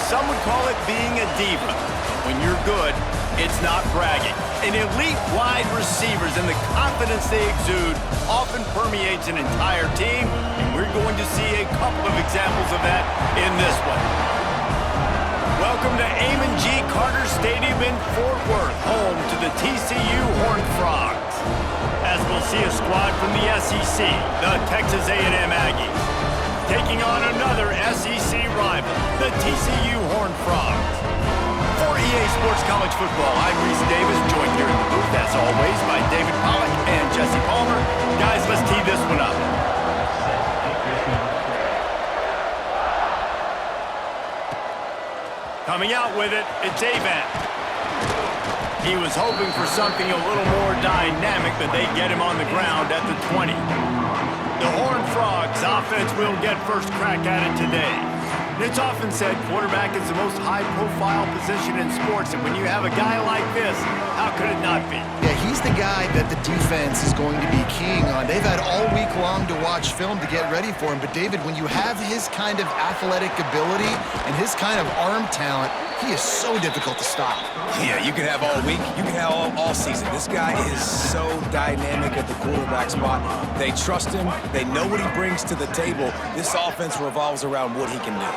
some would call it being a diva. When you're good, it's not bragging. And elite wide receivers and the confidence they exude often permeates an entire team, and we're going to see a couple of examples of that in this one. Welcome to Amon G. Carter Stadium in Fort Worth, home to the TCU Horned Frogs. As we'll see a squad from the SEC, the Texas A&M Aggies, taking on another SEC rival, the TCU Horned Frogs. For EA Sports College Football, I'm Reese Davis, joined here in the booth, as always, by David Pollack and Jesse Palmer. Guys, let's tee this one up. Coming out with it, it's Avant. He was hoping for something a little more dynamic, but they get him on the ground at the 20. The Horned Frogs offense will get first crack at it today. It's often said quarterback is the most high-profile position in sports, and when you have a guy like this, how could it not be? Yeah, he's the guy that the defense is going to be keying on. They've had all week long to watch film to get ready for him, but David, when you have his kind of athletic ability and his kind of arm talent, he is so difficult to stop. Yeah, you can have all week, you can have all season. This guy is so dynamic at the quarterback spot. They trust him. They know what he brings to the table. This offense revolves around what he can do.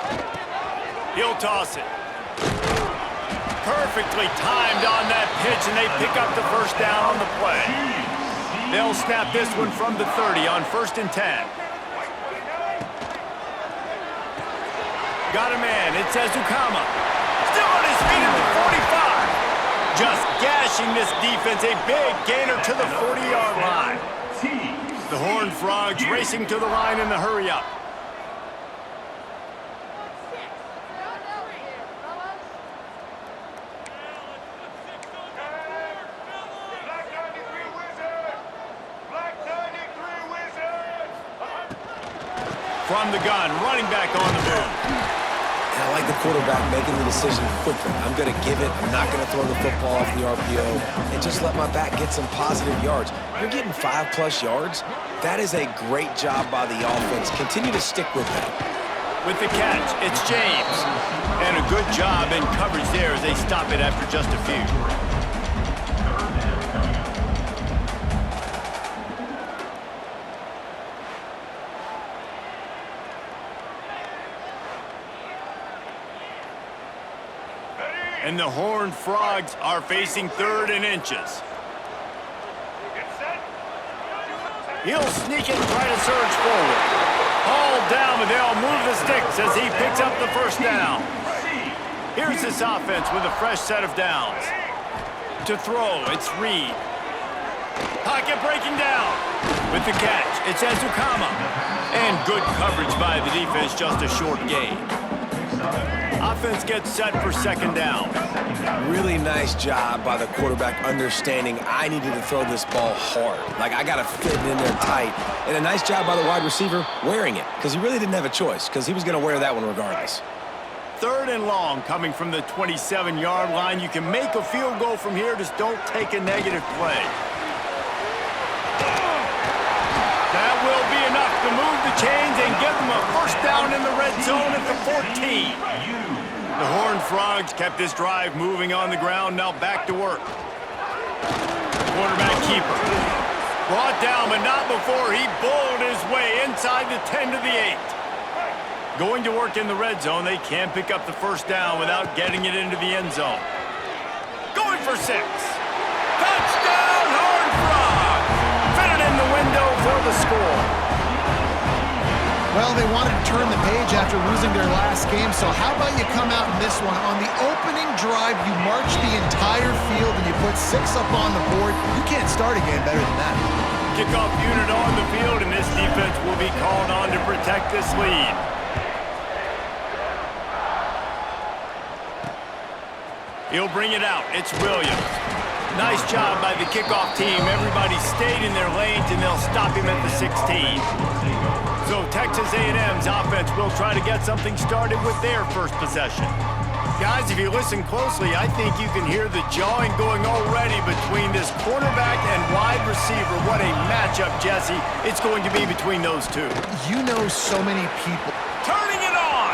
He'll toss it. Perfectly timed on that pitch, and they pick up the first down on the play. They'll snap this one from the 30 on 1st and 10. Got a man. It's Ezukama. Still on his feet at the 45. Just gashing this defense. A big gainer to the 40-yard line. The Horned Frogs racing to the line in the hurry-up. From the gun, running back on the move. And I like the quarterback making the decision quickly. I'm going to give it. I'm not going to throw the football off the RPO and just let my back get some positive yards. You're getting 5+ yards. That is a great job by the offense. Continue to stick with that. With the catch, it's James. And a good job in coverage there as they stop it after just a few. And the Horned Frogs are facing 3rd and inches. He'll sneak and try to surge forward. Hauled down, but they'll move the sticks as he picks up the first down. Here's this offense with a fresh set of downs. To throw, it's Reed. Pocket breaking down. With the catch, it's Ezukama. And good coverage by the defense, just a short gain. Offense gets set for 2nd down. Really nice job by the quarterback understanding I needed to throw this ball hard. Like, I got to fit it in there tight. And a nice job by the wide receiver wearing it, because he really didn't have a choice, because he was going to wear that one regardless. 3rd and long coming from the 27-yard line. You can make a field goal from here, just don't take a negative play. That will be enough to move the chains and give them a first down in the red zone at the 14. The Horned Frogs kept this drive moving on the ground, now back to work. Quarterback keeper. Brought down, but not before he bowled his way inside the 10 to the 8. Going to work in the red zone, they can't pick up the first down without getting it into the end zone. Going for 6. Touchdown, Horned Frogs! Fitted in the window for the score. Well, they wanted to turn the page after losing their last game, so how about you come out in this one? On the opening drive, you march the entire field and you put 6 up on the board. You can't start a game better than that. Kickoff unit on the field, and this defense will be called on to protect this lead. He'll bring it out. It's Williams. Nice job by the kickoff team. Everybody stayed in their lanes, and they'll stop him at the 16. So Texas A&M's offense will try to get something started with their first possession. Guys, if you listen closely, I think you can hear the jawing going already between this quarterback and wide receiver. What a matchup, Jesse, it's going to be between those two. You know so many people. Turning it on!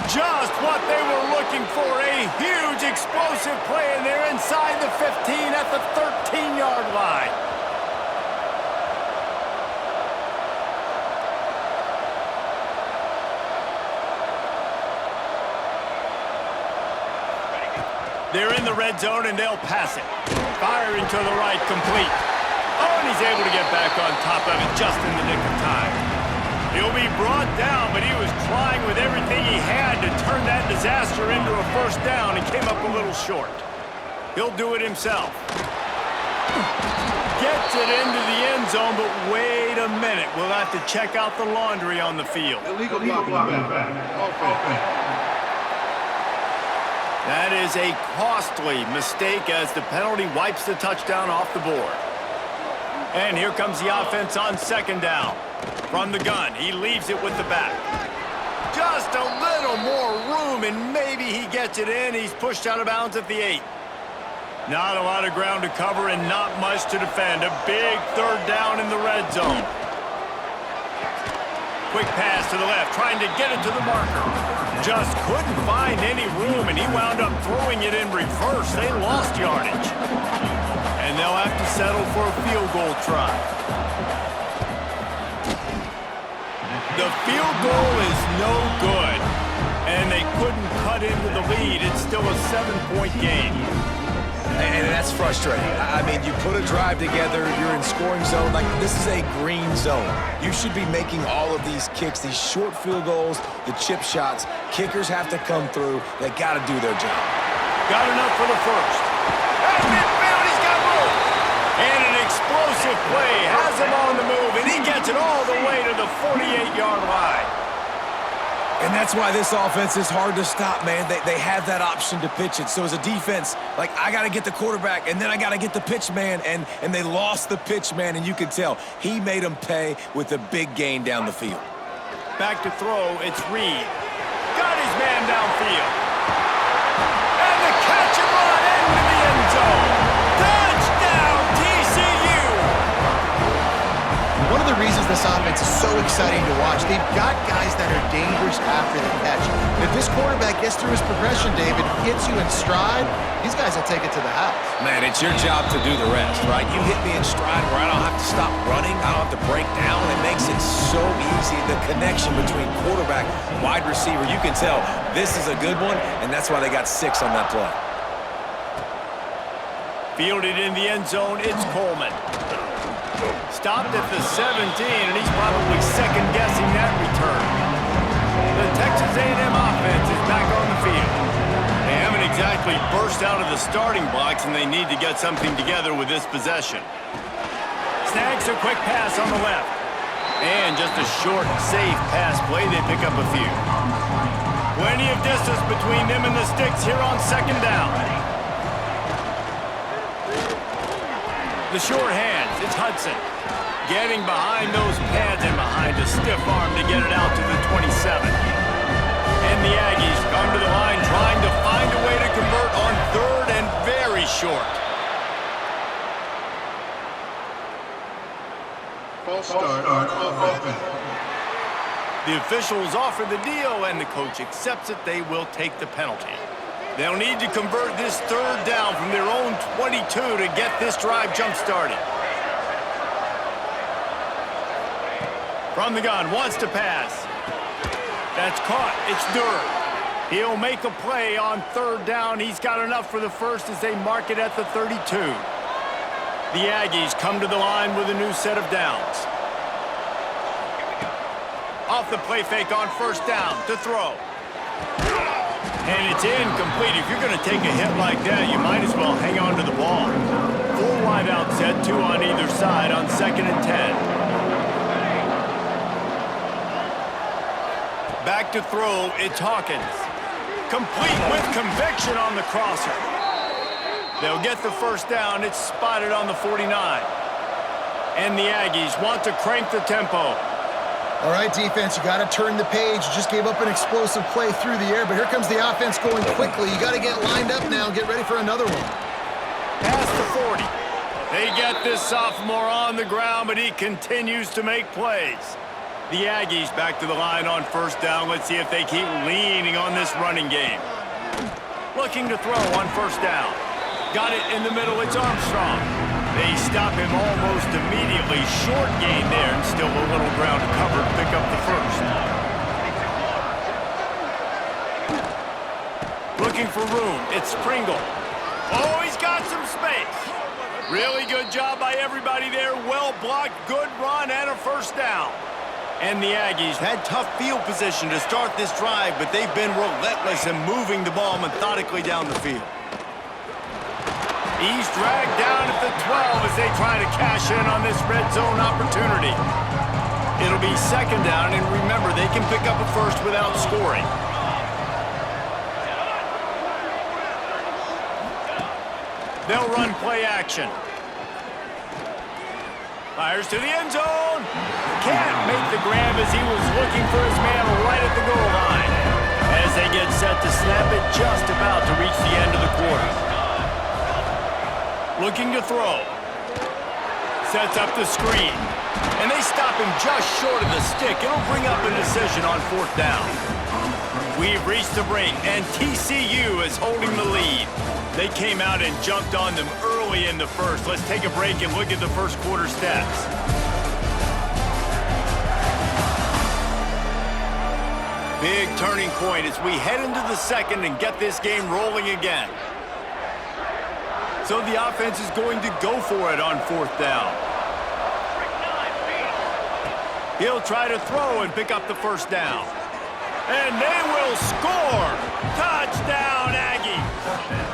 Just what they were looking for, a huge explosive play, and they're inside the 15 at the 13-yard line. They're in the red zone, and they'll pass it. Firing to the right, complete. Oh, and he's able to get back on top of it just in the nick of time. He'll be brought down, but he was trying with everything he had to turn that disaster into a first down and came up a little short. He'll do it himself. Gets it into the end zone, but wait a minute. We'll have to check out the laundry on the field. Illegal blocking. That is a costly mistake as the penalty wipes the touchdown off the board. And here comes the offense on second down. From the gun, he leaves it with the back. Just a little more room, and maybe he gets it in. He's pushed out of bounds at the 8. Not a lot of ground to cover and not much to defend. A big third down in the red zone. Quick pass to the left, trying to get it to the marker. Just couldn't find any room, and he wound up throwing it in reverse. They lost yardage. And they'll have to settle for a field goal try. The field goal is no good, and they couldn't cut into the lead. It's still a 7-point game. And that's frustrating. I mean, you put a drive together, you're in scoring zone. Like, this is a green zone. You should be making all of these kicks, these short field goals, the chip shots. Kickers have to come through. They got to do their job. Got enough for the first. At midfield, he's got room. And an explosive play has him on the move, and he gets it all the way to the 48-yard line. And that's why this offense is hard to stop, man. They have that option to pitch it. So as a defense, like, I got to get the quarterback, and then I got to get the pitch man, and they lost the pitch man, and you can tell he made them pay with a big gain down the field. Back to throw, it's Reed. Got his man downfield. And the catch and run into the end zone. Touchdown, TCU! One of the reasons this offense is so exciting to watch, they've got guys that are dangerous after the catch. If this quarterback gets through his progression, David, hits you in stride, these guys will take it to the house. Man, it's your job to do the rest, right? You hit me in stride where I don't have to stop running. I don't have to break down. It makes it so easy. The connection between quarterback, wide receiver, you can tell this is a good one, and that's why they got 6 on that play. Fielded in the end zone, it's Coleman. Stopped at the 17, and he's probably second-guessing that return. The Texas A&M offense is back on the field. They haven't exactly burst out of the starting blocks, and they need to get something together with this possession. Snags a quick pass on the left. And just a short, safe pass play, they pick up a few. Plenty of distance between them and the sticks here on second down. The short hands, it's Hudson. Getting behind those pads and behind a stiff arm to get it out to the 27. And the Aggies come to the line trying to find a way to convert on third and very short. False start on offense. The officials offer the deal, and the coach accepts it. They will take the penalty. They'll need to convert this third down from their own 22 to get this drive jump-started. From the gun, wants to pass. That's caught. It's Durr. He'll make a play on third down. He's got enough for the first as they mark it at the 32. The Aggies come to the line with a new set of downs. Off the play fake on first down to throw. And it's incomplete. If you're going to take a hit like that, you might as well hang on to the ball. Full wide out set, 2 on either side on 2nd and 10. Back to throw, it's Hawkins. Complete with conviction on the crosser. They'll get the first down. It's spotted on the 49. And the Aggies want to crank the tempo. All right, defense, you got to turn the page. You just gave up an explosive play through the air, but here comes the offense going quickly. You got to get lined up now and get ready for another one. Past the 40. They get this sophomore on the ground, but he continues to make plays. The Aggies back to the line on first down. Let's see if they keep leaning on this running game. Looking to throw on first down. Got it in the middle. It's Armstrong. They stop him almost immediately. Short gain there and still a little ground to cover to pick up the first. Looking for room. It's Pringle. Oh, he's got some space. Really good job by everybody there. Well blocked, good run, and a first down. And the Aggies had tough field position to start this drive, but they've been relentless in moving the ball methodically down the field. He's dragged down at the 12 as they try to cash in on this red zone opportunity. It'll be second down, and remember, they can pick up a first without scoring. They'll run play action. Fires to the end zone. Can't make the grab as he was looking for his man right at the goal line. As they get set to snap it, just about to reach the end of the quarter. Looking to throw. Sets up the screen. And they stop him just short of the stick. It'll bring up a decision on fourth down. We've reached the break, and TCU is holding the lead. They came out and jumped on them early in the first. Let's take a break and look at the first quarter stats. Big turning point as we head into the second and get this game rolling again. So the offense is going to go for it on fourth down. He'll try to throw and pick up the first down. And they will score! Touchdown, Aggies!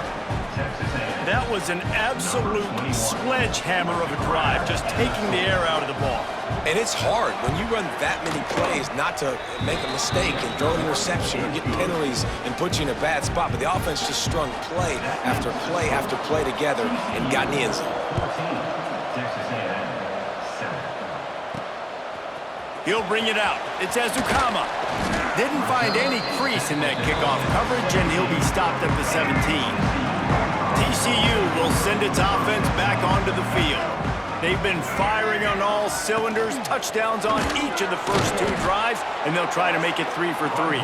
That was an absolute sledgehammer of a drive, just taking the air out of the ball. And it's hard when you run that many plays not to make a mistake and throw an interception or get penalties and put you in a bad spot. But the offense just strung play after play after play together and got in the end zone. He'll bring it out. It's Ezukama. Didn't find any crease in that kickoff coverage, and he'll be stopped at the 17. TCU will send its offense back onto the field. They've been firing on all cylinders, touchdowns on each of the first two drives, and they'll try to make it 3 for 3.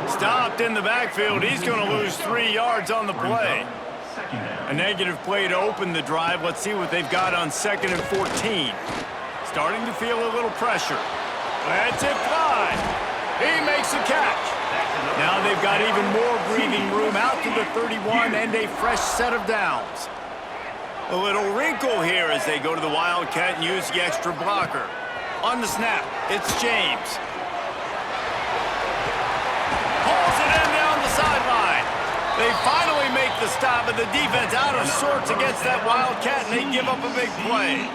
Stopped in the backfield. He's going to lose 3 yards on the play. A negative play to open the drive. Let's see what they've got on 2nd and 14. Starting to feel a little pressure. That's it, fly. He makes a catch. Now they've got even more breathing room out to the 31 and a fresh set of downs. A little wrinkle here as they go to the Wildcat and use the extra blocker. On the snap, it's James. Pulls it in down the sideline. They finally make the stop, but the defense out of sorts against that Wildcat, and they give up a big play.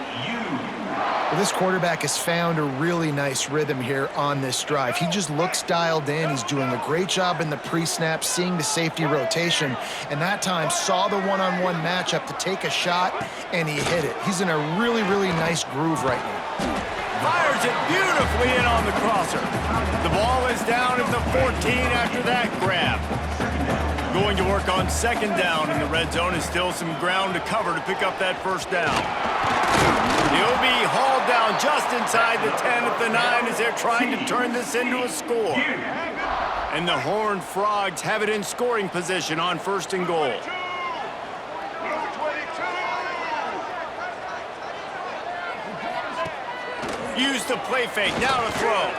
Well, this quarterback has found a really nice rhythm here on this drive. He just looks dialed in. He's doing a great job in the pre-snap, seeing the safety rotation, and that time saw the one-on-one matchup to take a shot, and he hit it. He's in a really, really nice groove right now. Fires it beautifully in on the crosser. The ball is down at the 14 after that grab. Going to work on 2nd down in the red zone, and still some ground to cover to pick up that first down. He'll be hauled down just inside the 10 at the 9 as they're trying to turn this into a score. And the Horned Frogs have it in scoring position on 1st and goal. Use the play fake, now to throw.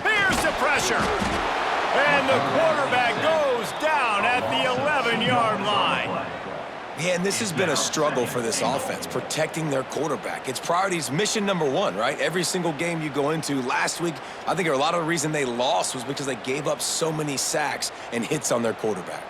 Here's the pressure. And the quarterback goes down at the 11-yard line. Yeah, and this has been a struggle for this offense, protecting their quarterback. It's priorities, mission number one, right? Every single game you go into. Last week, I think a lot of the reason they lost was because they gave up so many sacks and hits on their quarterback.